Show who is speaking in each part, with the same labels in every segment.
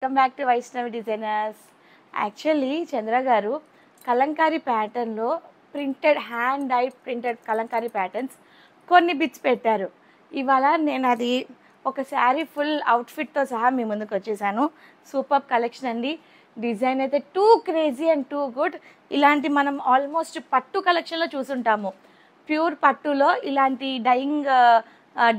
Speaker 1: Welcome back to Vaishnavi designers. Actually Chandra garu Kalamkari ప్యాటర్న్లో hand dyed printed Kalamkari patterns కొన్ని bits పెట్టారు. ఇవాళ నేను అది ఒక శారీ ఫుల్ అవుట్ఫిట్తో సహా మీ ముందుకు వచ్చేసాను. సూపర్ కలెక్షన్ అండి. డిజైన్ అయితే two crazy and too good. ఇలాంటి మనం ఆల్మోస్ట్ పట్టు కలెక్షన్లో చూసుంటాము. ప్యూర్ పట్టులో ఇలాంటి డైయింగ్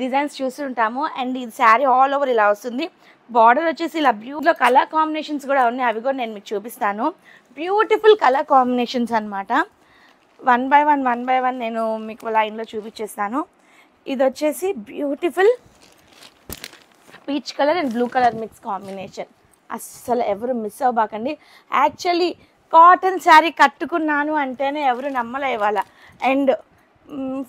Speaker 1: డిజైన్స్ చూస్తుంటాము. అండ్ ఇది శారీ ఆల్ ఓవర్ ఇలా వస్తుంది. బార్డర్ వచ్చేసి ఇలా బ్యూటిఫుల్ కలర్ కాంబినేషన్స్ కూడా ఉన్నాయి. అవి కూడా నేను మీకు చూపిస్తాను. బ్యూటిఫుల్ కలర్ కాంబినేషన్స్ అనమాట. వన్ బై వన్ నేను మీకు లైన్లో చూపించేస్తాను. ఇది వచ్చేసి beautiful peach colour and blue colour mix combination. అస్సలు ఎవరు మిస్ అవ్వబాకండి. యాక్చువల్లీ కాటన్ శారీ కట్టుకున్నాను అంటేనే ఎవరు నమ్మలే ఇవాళ. అండ్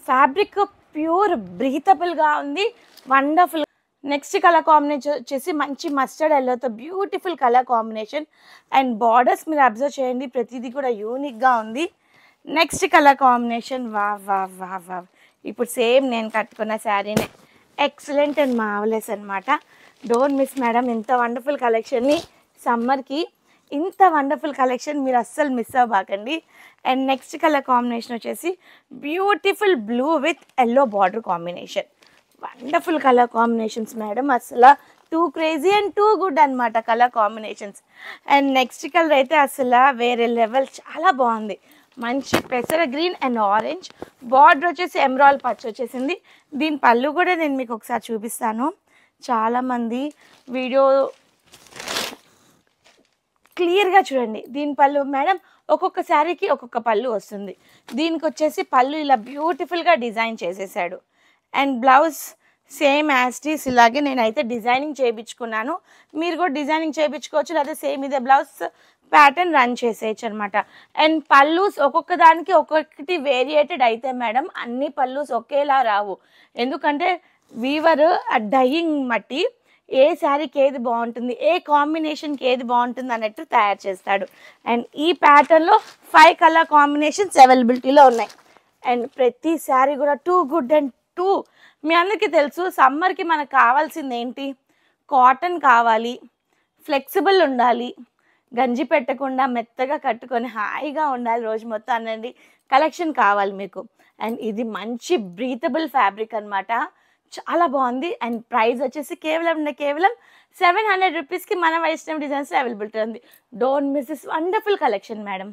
Speaker 1: ఫ్యాబ్రిక్ ప్యూర్ బ్రీతబుల్గా ఉంది, వండర్ఫుల్. నెక్స్ట్ కలర్ కాంబినేషన్ వచ్చేసి మంచి మస్టర్డ్ ఎల్లోతో beautiful colour combination. And borders మీరు అబ్జర్వ్ చేయండి, ప్రతిదీ కూడా యూనిక్గా ఉంది. Next colour combination wow. ఇప్పుడు సేమ్ నేను కట్టుకున్న శారీనే. ఎక్సలెంట్ అండ్ మార్వెలస్ అనమాట. డోంట్ మిస్ మేడం ఇంత వండర్ఫుల్ కలెక్షన్ని. సమ్మర్కి ఇంత వండర్ఫుల్ కలెక్షన్ మీరు అస్సలు మిస్ అవ్వబాకండి. అండ్ నెక్స్ట్ కలర్ కాంబినేషన్ వచ్చేసి beautiful blue with yellow border combination. Wonderful colour combinations madam. అసలు too crazy and too good అనమాట colour combinations. And next colour అయితే అసలు వేరే లెవెల్, చాలా బాగుంది. మంచి పెసర గ్రీన్ అండ్ ఆరెంజ్. బార్డర్ వచ్చేసి ఎమరాల్ పచ్చ వచ్చేసింది. దీని పళ్ళు కూడా నేను మీకు ఒకసారి చూపిస్తాను. చాలామంది వీడియో క్లియర్గా చూడండి. దీని పళ్ళు మేడం ఒక్కొక్క శారీకి ఒక్కొక్క పళ్ళు వస్తుంది. దీనికి వచ్చేసి పళ్ళు ఇలా బ్యూటిఫుల్గా డిజైన్ చేసేసాడు. అండ్ బ్లౌజ్ సేమ్ యాస్టీస్ ఇలాగే నేనైతే డిజైనింగ్ చేయించుకున్నాను. మీరు కూడా డిజైనింగ్ చేయించుకోవచ్చు, లేదా సేమ్ ఇదే బ్లౌజ్ ప్యాటర్న్ రన్ చేసేయచ్చు అనమాట. అండ్ పల్లూస్ ఒక్కొక్క దానికి ఒక్కొక్కటి వేరియేటెడ్ అయితే మేడం అన్ని పల్లూస్ ఒకేలా రావు. ఎందుకంటే వీవర్ డైయింగ్ మట్టి ఏ శారీకి ఏది బాగుంటుంది, ఏ కాంబినేషన్కి ఏది బాగుంటుంది అన్నట్టు తయారు చేస్తాడు. అండ్ ఈ ప్యాటర్న్లో 5 కలర్ కాంబినేషన్స్ అవైలబిలిటీలో ఉన్నాయి. అండ్ ప్రతి శారీ కూడా టూ గుడ్ అండ్ టూ. మీ అందరికీ తెలుసు సమ్మర్కి మనకు కావాల్సింది ఏంటి? కాటన్ కావాలి, ఫ్లెక్సిబుల్ ఉండాలి, గంజి పెట్టకుండా మెత్తగా కట్టుకొని హాయిగా ఉండాలి రోజు మొత్తం అనండి కలెక్షన్ కావాలి మీకు. అండ్ ఇది మంచి బ్రీతబుల్ ఫ్యాబ్రిక్ అనమాట. చాలా బాగుంది. అండ్ ప్రైస్ వచ్చేసి కేవలం 700 రూపీస్కి మన వైష్ణవి డిజైన్స్లో అవైలబిలిటీ ఉంది. Don't miss this wonderful collection madam.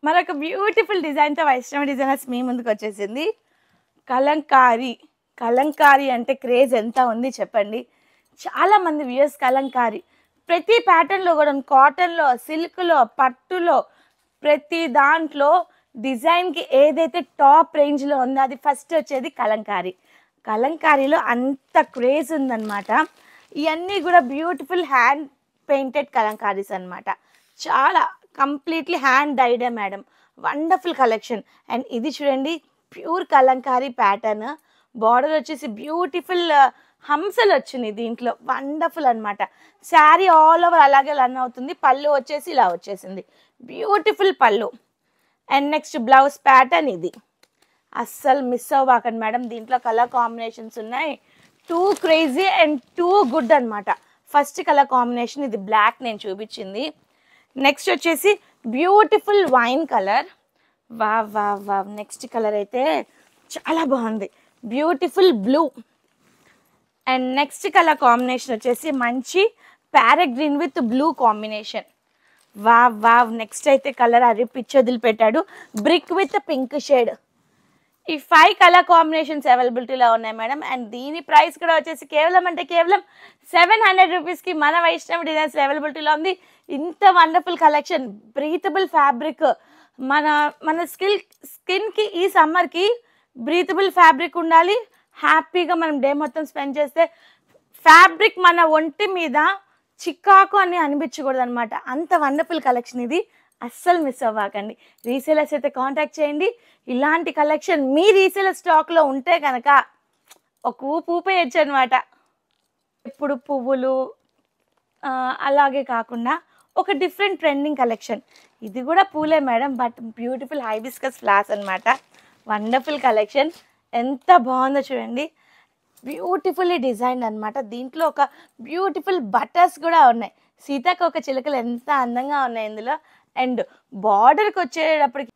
Speaker 1: మరొక బ్యూటిఫుల్ డిజైన్తో వైష్ణవి డిజైనర్స్ మీ ముందుకు వచ్చేసింది. కలంకారీ అంటే క్రేజ్ ఎంత ఉంది చెప్పండి. చాలామంది వ్యూయర్స్ కలంకారీ ప్రతి ప్యాటర్న్లో కూడా, కాటన్లో, సిల్క్లో, పట్టులో, ప్రతి దాంట్లో డిజైన్కి ఏదైతే టాప్ రేంజ్లో ఉందో అది ఫస్ట్ వచ్చేది కలంకారీ. కలంకారీలో అంత క్రేజ్ ఉందన్నమాట. ఇవన్నీ కూడా బ్యూటిఫుల్ హ్యాండ్ పెయింటెడ్ కలంకారీస్ అనమాట. చాలా కంప్లీట్లీ హ్యాండ్ డైడే మేడం. Wonderful collection. అండ్ ఇది చూడండి ప్యూర్ కలంకారీ ప్యాటర్న్. బార్డర్ వచ్చేసి బ్యూటిఫుల్ హంసలు వచ్చినాయి దీంట్లో. వండర్ఫుల్ అనమాట. శారీ ఆల్ ఓవర్ అలాగే రన్ అవుతుంది. పళ్ళు వచ్చేసి ఇలా వచ్చేసింది, బ్యూటిఫుల్ పళ్ళు. అండ్ నెక్స్ట్ బ్లౌజ్ ప్యాటర్న్ ఇది. అస్సలు మిస్ అవ్వకండి మేడం, దీంట్లో కలర్ కాంబినేషన్స్ ఉన్నాయి. Two crazy and too good అనమాట. ఫస్ట్ కలర్ కాంబినేషన్ ఇది బ్లాక్ నేను చూపించింది. నెక్స్ట్ వచ్చేసి beautiful wine colour. Wow. Next colour అయితే చాలా బాగుంది, beautiful blue. And next colour combination వచ్చేసి మంచి parrot green with blue combination. Wow. Next అయితే కలర్ అది పిచ్చి వదిలిపెట్టాడు, బ్రిక్ విత్ పింక్ షేడ్. ఈ 5 కలర్ కాంబినేషన్స్ అవైలబిలిటీలో ఉన్నాయి మేడం. అండ్ దీని ప్రైస్ కూడా వచ్చేసి కేవలం 700 రూపీస్కి మన వైష్ణవి డిజైన్స్ అవైలబిలిటీలో ఉంది. ఇంత వండర్ఫుల్ కలెక్షన్, బ్రీతబుల్ ఫ్యాబ్రిక్. మన స్కిన్కి ఈ సమ్మర్కి బ్రీతబుల్ ఫ్యాబ్రిక్ ఉండాలి. హ్యాపీగా మనం డే మొత్తం స్పెండ్ చేస్తే ఫ్యాబ్రిక్ మన ఒంటి మీద చిక్కాకు అని అనిపించకూడదు అనమాట. అంత వండర్ఫుల్ కలెక్షన్ ఇది. అస్సలు మిస్ అవ్వకండి. రీసేలర్స్ అయితే కాంటాక్ట్ చేయండి. ఇలాంటి కలెక్షన్ మీ రీసేలర్ స్టాక్లో ఉంటే కనుక ఒక ఊపేయచ్చు అనమాట. ఇప్పుడు పువ్వులు అలాగే కాకుండా ఒక డిఫరెంట్ ట్రెండింగ్ కలెక్షన్. ఇది కూడా పూలే madam, but beautiful hibiscus flowers అనమాట. Wonderful collection. ఎంత బాగుందో చూడండి. బ్యూటిఫుల్లీ డిజైన్ అనమాట. దీంట్లో ఒక బ్యూటిఫుల్ బటర్స్ కూడా ఉన్నాయి. సీతాకోక చిలుకలు ఎంత అందంగా ఉన్నాయి ఇందులో. అండ్ బార్డర్కి వచ్చేటప్పటికి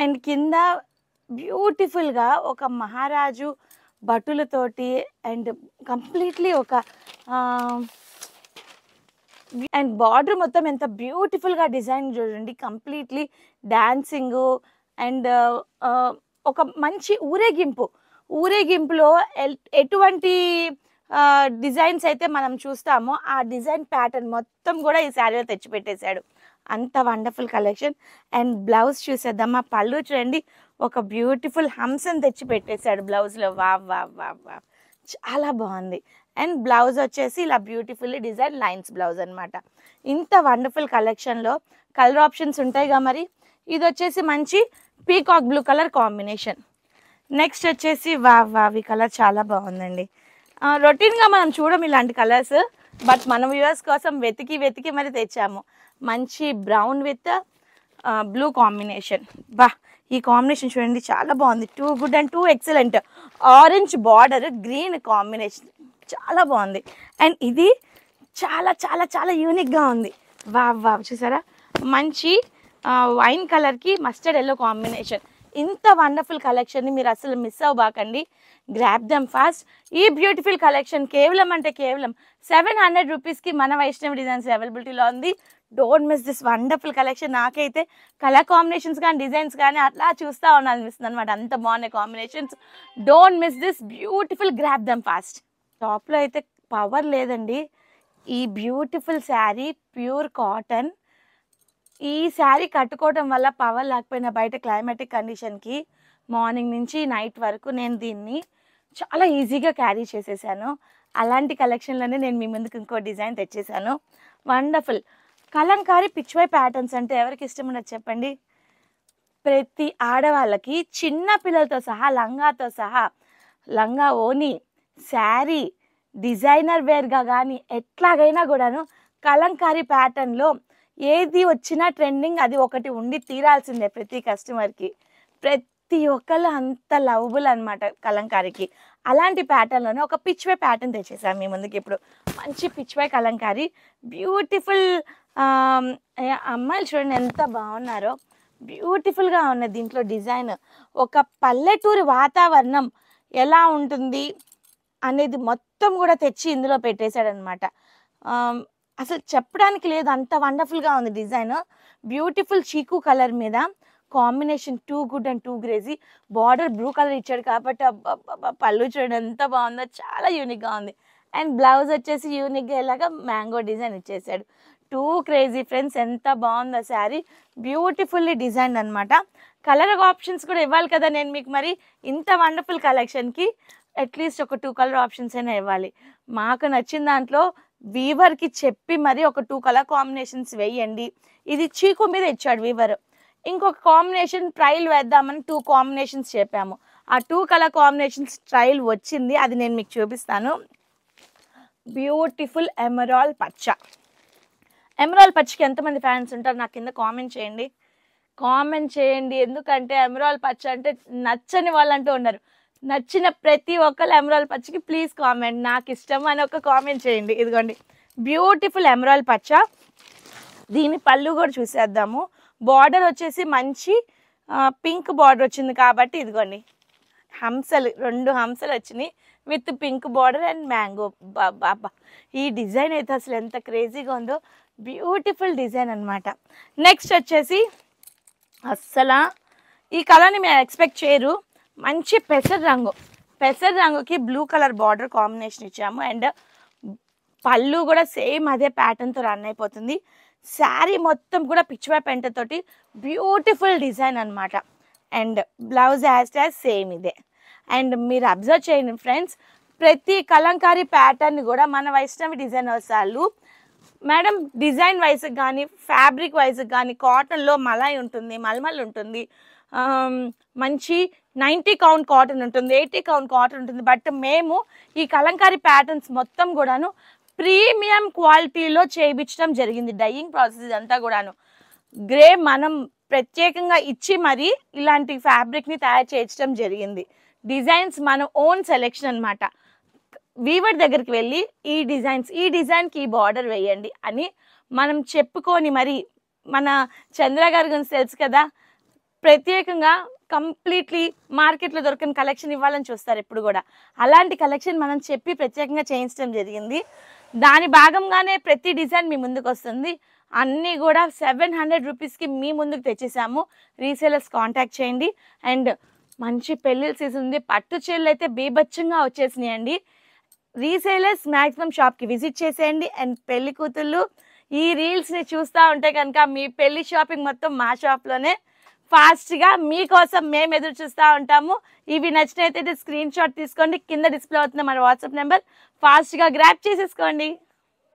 Speaker 1: అండ్ కింద బ్యూటిఫుల్గా ఒక మహారాజు భటులతోటి అండ్ కంప్లీట్లీ ఒక అండ్ బార్డర్ మొత్తం ఎంత బ్యూటిఫుల్గా డిజైన్ చూడండి. కంప్లీట్లీ డాన్సింగు అండ్ ఒక మంచి ఊరేగింపులో ఎటువంటి డిజైన్స్ అయితే మనం చూస్తామో ఆ డిజైన్ ప్యాటర్న్ మొత్తం కూడా ఈ శారీలో తెచ్చిపెట్టేశాడు. అంత వండర్ఫుల్ కలెక్షన్. అండ్ బ్లౌజ్ చూసేద్దాం. ఆ పళ్ళు చూడండి, ఒక బ్యూటిఫుల్ హంసని తెచ్చి పెట్టేశాడు బ్లౌజ్లో. వావ్ వావ్ వావ్ వావ్, చాలా బాగుంది. అండ్ బ్లౌజ్ వచ్చేసి ఇలా బ్యూటిఫుల్లీ డిజైన్ లైన్స్ బ్లౌజ్ అనమాట. ఇంత వండర్ఫుల్ కలెక్షన్లో కలర్ ఆప్షన్స్ ఉంటాయిగా మరి. ఇది వచ్చేసి మంచి peacock blue colour combination. Next వచ్చేసి వావ్ వావ్, ఈ కలర్ చాలా బాగుందండి. రొటీన్గా మనం చూడం ఇలాంటి కలర్స్, బట్ మన వ్యూవర్స్ కోసం వెతికి మరి తెచ్చాము. మంచి బ్రౌన్ విత్ బ్లూ కాంబినేషన్. బా, ఈ కాంబినేషన్ చూడండి చాలా బాగుంది. Two good and two excellent. Orange border, green combination చాలా బాగుంది. అండ్ ఇది చాలా చాలా చాలా యూనిక్గా ఉంది. వావ్ వావ్, చూసారా, మంచి వైన్ కలర్కి మస్టర్డ్ ఎల్లో కాంబినేషన్. ఇంత వండర్ఫుల్ కలెక్షన్ని మీరు అసలు మిస్ అవ్వబాకండి. Grab them fast. ఈ బ్యూటిఫుల్ కలెక్షన్ కేవలం 700 రూపీస్కి మన వైష్ణవి డిజైన్స్ అవైలబిలిటీలో ఉంది. Don't miss this wonderful collection. నాకైతే కలర్ కాంబినేషన్స్ కానీ డిజైన్స్ కానీ అట్లా చూస్తూ ఉండాలనిపిస్తుంది అనమాట. అంత బాగున్నాయి combinations. Don't miss this beautiful grab them fast. టాప్లో అయితే పవర్ లేదండి. ఈ బ్యూటిఫుల్ శారీ ప్యూర్ కాటన్. ఈ శారీ కట్టుకోవడం వల్ల పవర్ లేకపోయినా బయట క్లైమాటిక్ కండిషన్కి మార్నింగ్ నుంచి నైట్ వరకు నేను దీన్ని చాలా ఈజీగా క్యారీ చేసేసాను. అలాంటి కలెక్షన్లోనే నేను మీ ముందుకు ఇంకో డిజైన్ తెచ్చేసాను. వండర్ఫుల్ కలంకారీ పిచ్వై ప్యాటర్న్స్ అంటే ఎవరికి ఇష్టం ఉండదు చెప్పండి. ప్రతి ఆడవాళ్ళకి చిన్న పిల్లలతో సహా లంగాతో సహా లంగా ఓని శారీ డిజైనర్ వేర్గా కానీ ఎట్లాగైనా కూడాను కలంకారీ ప్యాటర్న్లో ఏది వచ్చినా ట్రెండింగ్ అది ఒకటి ఉండి తీరాల్సిందే ప్రతి కస్టమర్కి. ప్రతి ఒక్కళ్ళు అంత లవబుల్ అనమాట కలంకారీకి. అలాంటి ప్యాటర్న్లోనే ఒక పిచ్వై ప్యాటర్న్ తెచ్చేసాను మీ ముందుకి ఇప్పుడు. మంచి పిచ్వై కలంకారీ బ్యూటిఫుల్. అమ్మాయిలు చూడండి ఎంత బాగున్నారో, బ్యూటిఫుల్గా ఉన్నది. దీంట్లో డిజైన్ ఒక పల్లెటూరి వాతావరణం ఎలా ఉంటుంది అనేది మొత్తం కూడా తెచ్చి ఇందులో పెట్టేశాడనమాట. అసలు చెప్పడానికి లేదు, అంత వండర్ఫుల్గా ఉంది డిజైన్. బ్యూటిఫుల్ చీకు కలర్ మీద combination too good and too crazy. Border blue colour ఇచ్చాడు కాబట్టి పళ్ళు చూడండి ఎంత బాగుందో, చాలా యూనిక్గా ఉంది. అండ్ బ్లౌజ్ వచ్చేసి యూనిక్గా ఇలాగా మ్యాంగో డిజైన్ ఇచ్చేసాడు. టూ క్రేజీ ఫ్రెండ్స్, ఎంత బాగుందో శారీ. బ్యూటిఫుల్లీ డిజైన్ అనమాట. కలర్ ఆప్షన్స్ కూడా ఇవ్వాలి కదా నేను మీకు. మరి ఇంత వండర్ఫుల్ కలెక్షన్కి అట్లీస్ట్ ఒక 2 కలర్ ఆప్షన్స్ అయినా ఇవ్వాలి. మాకు నచ్చిన దాంట్లో వీవర్కి చెప్పి మరి ఒక 2 కలర్ కాంబినేషన్స్ వేయండి. ఇది చీకు మీద ఇచ్చాడు వీవర్. ఇంకొక కాంబినేషన్ ట్రయల్ వేద్దామని 2 కాంబినేషన్స్ చెప్పాము. ఆ 2 కలర్ కాంబినేషన్స్ ట్రయల్ వచ్చింది, అది నేను మీకు చూపిస్తాను. బ్యూటిఫుల్ ఎమరాల్డ్ పచ్చ. ఎమరాల్డ్ పచ్చకి ఎంతమంది ఫ్యాన్స్ ఉంటారు నాకు కింద కామెంట్ చేయండి. ఎందుకంటే ఎమరాల్డ్ పచ్చ అంటే నచ్చని వాళ్ళంటూ ఉన్నారు. నచ్చిన ప్రతి ఒక్కరు ఎమరాల్డ్ పచ్చకి ప్లీజ్ కామెంట్, నాకు ఇష్టం అని ఒక కామెంట్ చేయండి. ఇదిగోండి బ్యూటిఫుల్ ఎమరాల్డ్ పచ్చ. దీని పళ్ళు కూడా చూసేద్దాము. బార్డర్ వచ్చేసి మంచి పింక్ బార్డర్ వచ్చింది కాబట్టి ఇదిగోండి హంసలు, 2 హంసలు వచ్చినాయి with pink border and mango. బాబా, ఈ డిజైన్ అయితే అసలు ఎంత క్రేజీగా ఉందో. బ్యూటిఫుల్ డిజైన్ అనమాట. నెక్స్ట్ వచ్చేసి అస్సలు ఈ కలర్ని మీరు ఎక్స్పెక్ట్ చేయరు. మంచి పెసర రంగుకి బ్లూ కలర్ బార్డర్ కాంబినేషన్ ఇచ్చాము. అండ్ పళ్ళు కూడా సేమ్ అదే ప్యాటర్న్తో రన్ అయిపోతుంది. శారీ మొత్తం కూడా పిచ్వై పెంటతోటి బ్యూటిఫుల్ డిజైన్ అనమాట. అండ్ బ్లౌజ్ యాజ్ సేమ్ ఇదే. అండ్ మీరు అబ్జర్వ్ చేయండి ఫ్రెండ్స్, ప్రతి కలంకారీ ప్యాటర్న్ కూడా మన వైష్ణవి డిజైనర్స్ వాళ్ళు మేడం డిజైన్ వైజ్కి కానీ ఫ్యాబ్రిక్ వైజ్కి కానీ కాటన్లో మలాయ్ ఉంటుంది, మల్మల్ ఉంటుంది, మంచి 90 కౌంట్ కాటన్ ఉంటుంది, 80 కౌంట్ కాటన్ ఉంటుంది. బట్ మేము ఈ కలంకారీ ప్యాటర్న్స్ మొత్తం కూడాను ప్రీమియం క్వాలిటీలో చేయించడం జరిగింది. డైయింగ్ ప్రాసెస్ ఇదంతా కూడాను గ్రే మనం ప్రత్యేకంగా ఇచ్చి మరి ఇలాంటి ఫ్యాబ్రిక్ని తయారు చేయించడం జరిగింది. డిజైన్స్ మన ఓన్ సెలెక్షన్ అనమాట. వీవర్ దగ్గరికి వెళ్ళి ఈ డిజైన్కి ఈ బార్డర్ వేయండి అని మనం చెప్పుకొని మరి మన చంద్ర గారి గురించి తెలుసు కదా, ప్రత్యేకంగా కంప్లీట్లీ మార్కెట్లో దొరకని కలెక్షన్ ఇవ్వాలని చూస్తారు ఎప్పుడు కూడా. అలాంటి కలెక్షన్ మనం చెప్పి ప్రత్యేకంగా చేయించడం జరిగింది. దాని భాగంగానే ప్రతి డిజైన్ మీ ముందుకు వస్తుంది. అన్నీ కూడా 700 రూపీస్కి మీ ముందుకు తెచ్చేసాము. రీసేలర్స్ కాంటాక్ట్ చేయండి. అండ్ మంచి పెళ్ళిళ్ళ సీజన్ ఉంది, పట్టు చీరలు అయితే బీభత్సంగా వచ్చేసినాయండి. రీసేలర్స్ మ్యాక్సిమం షాప్కి విజిట్ చేసేయండి. అండ్ పెళ్లి కూతుళ్ళు ఈ రీల్స్ని చూస్తూ ఉంటే కనుక మీ పెళ్లి షాపింగ్ మొత్తం మా షాప్లోనే ఫాస్ట్గా మీకోసం మేము ఎదురు చూస్తూ ఉంటాము. ఇవి నచ్చినైతే స్క్రీన్ షాట్ తీసుకోండి, కింద డిస్ప్లే అవుతుంది మన వాట్సాప్ నెంబర్, ఫాస్ట్గా గ్రాప్ చేసేసుకోండి.